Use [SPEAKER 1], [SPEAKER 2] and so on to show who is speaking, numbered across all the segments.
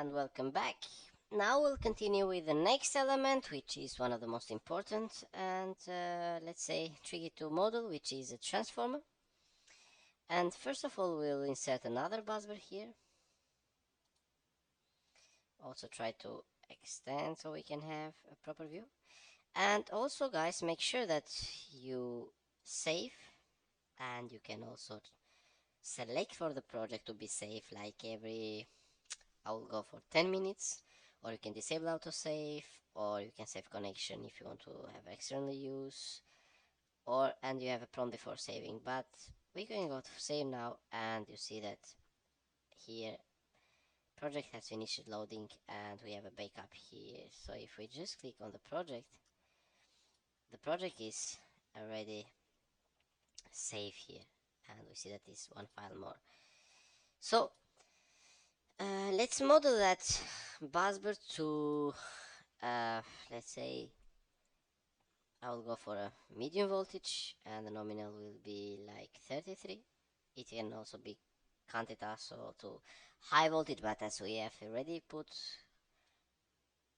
[SPEAKER 1] and welcome back. Now we'll continue with the next element, which is one of the most important and let's say tricky to model, which is a transformer. And first of all, we'll insert another busbar here. Also try to extend so we can have a proper view. And also, guys, make sure that you save, and you can also select for the project to be safe, like I will go for 10 minutes, or you can disable autosave, or you can save connection if you want to have external use, and you have a prompt before saving. But we can go to save now, and you see that here project has finished loading and we have a backup here. So if we just click on the project is already saved here, and we see that is one file more. So let's model that busbar to let's say I will go for a medium voltage, and the nominal will be like 33. It can also be counted also to high voltage, but as we have already put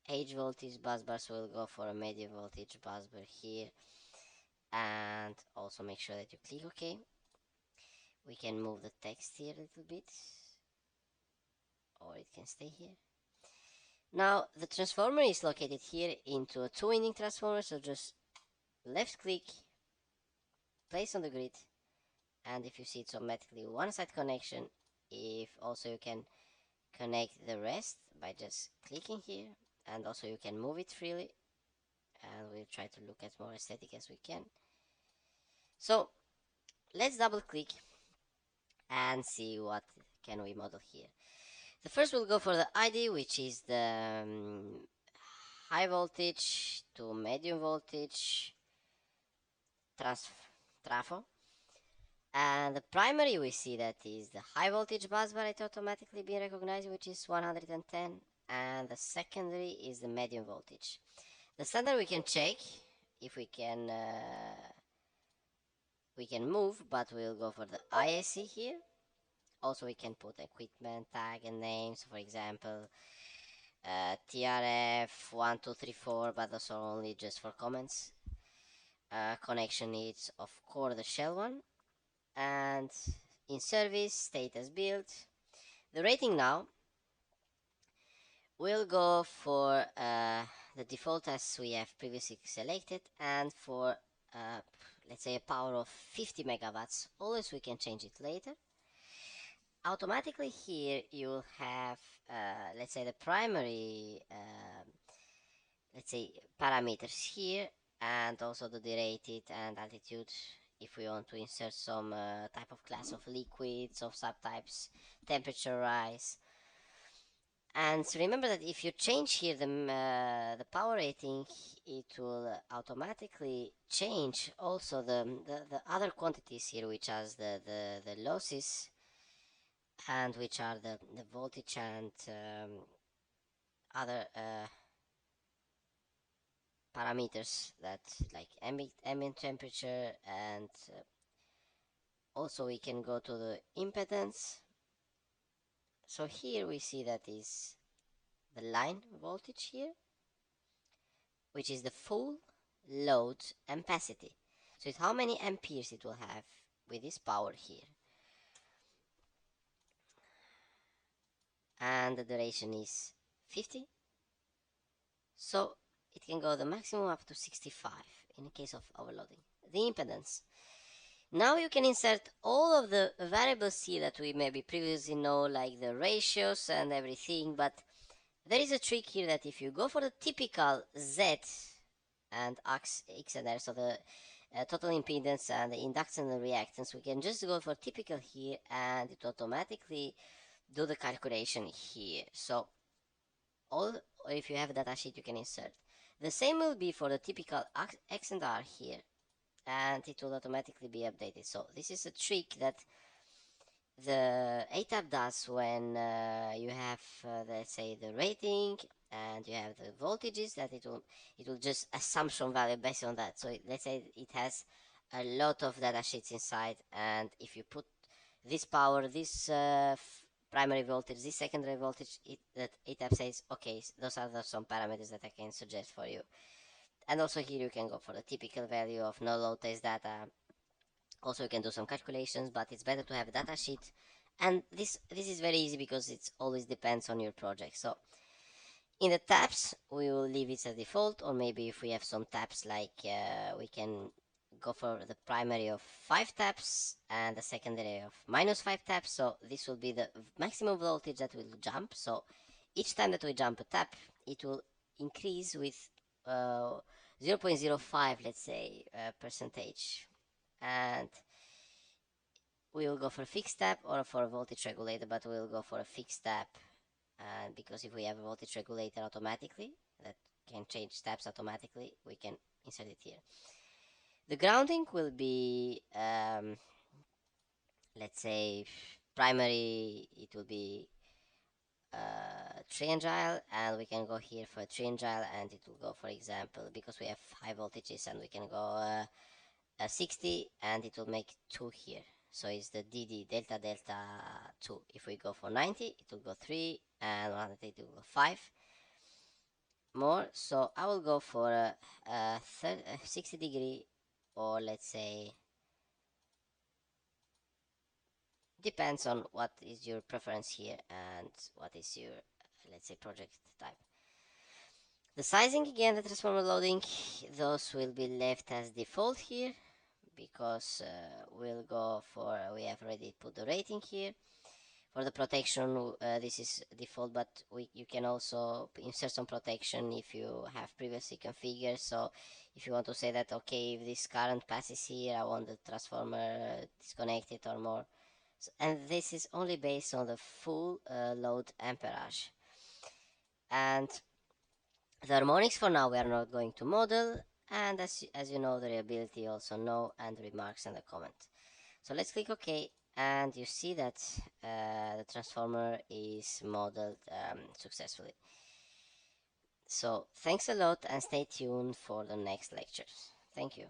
[SPEAKER 1] H voltage busbar, so we'll go for a medium voltage busbar here. And also make sure that you click OK. We can move the text here a little bit, or it can stay here. Now the transformer is located here into a two-winding transformer, so just left click, place on the grid, and if you see it's automatically one side connection. If also you can connect the rest by just clicking here, and also you can move it freely, and we'll try to look as more aesthetic as we can. So let's double click and see what can we model here. The first we'll go for the ID, which is the high voltage to medium voltage trafo. And the primary, we see that is the high voltage busbar, it automatically being recognized, which is 110, and the secondary is the medium voltage. The standard we can check if we can move, but we'll go for the IAC here. Also we can put equipment tag and names, for example TRF 1234, but those are only just for comments. Connection needs of course the shell one, and in service status build. The rating now we'll go for the default as we have previously selected, and for let's say a power of 50 megawatts. Always we can change it later. Automatically here you'll have let's say the primary let's say parameters here, and also the derated and altitude if we want to insert some type of class of liquids, of subtypes, temperature rise. And remember that if you change here the power rating, it will automatically change also the other quantities here, which are the losses, and which are the voltage and other parameters that like ambient temperature, and also we can go to the impedance. So here we see that is the line voltage here, which is the full load ampacity. So it's how many amperes it will have with this power here. And the duration is 50. So it can go the maximum up to 65 in case of overloading. The impedance. Now you can insert all of the variables here that we maybe previously know, like the ratios and everything, but there is a trick here that if you go for the typical Z and X and R, so the total impedance and the inductance and the reactance, we can just go for typical here and it automatically do the calculation here. So if you have a datasheet, you can insert. The same will be for the typical X and R here, and it will automatically be updated. So this is a trick that the ETAP does when you have let's say the rating and you have the voltages, that it will just assumption value based on that. So let's say it has a lot of data sheets inside, and if you put this power, this primary voltage, this secondary voltage, that ETAP says, okay, those are some parameters that I can suggest for you. And also here you can go for the typical value of no load test data. Also you can do some calculations, but it's better to have a data sheet. And this is very easy because it always depends on your project. So in the taps we will leave it as default, or maybe if we have some taps like we can go for the primary of 5 taps and the secondary of -5 taps. So this will be the maximum voltage that will jump. So each time that we jump a tap, it will increase with 0.05, let's say, percentage. And we will go for a fixed tap or for a voltage regulator, but we will go for a fixed tap. And because if we have a voltage regulator automatically that can change taps automatically, we can insert it here. The grounding will be let's say primary, it will be triangile, and we can go here for triangile, and it will go, for example, because we have high voltages, and we can go 60, and it will make 2 here. So it's the DD delta delta 2. If we go for 90, it will go 3, and 100 it will go 5 more. So I will go for a 60 degree, or let's say, depends on what is your preference here and what is your, let's say, project type. The sizing, again, the transformer loading, those will be left as default here, because we'll go for, we have already put the rating here. For the protection, this is default, but you can also insert some protection if you have previously configured. So if you want to say that, okay, if this current passes here, I want the transformer disconnected or more. So, and this is only based on the full load amperage. And the harmonics, for now we are not going to model, and as you know, the reliability also no, and remarks and the comment. So let's click OK, and you see that the transformer is modeled successfully. So thanks a lot, and stay tuned for the next lectures. Thank you.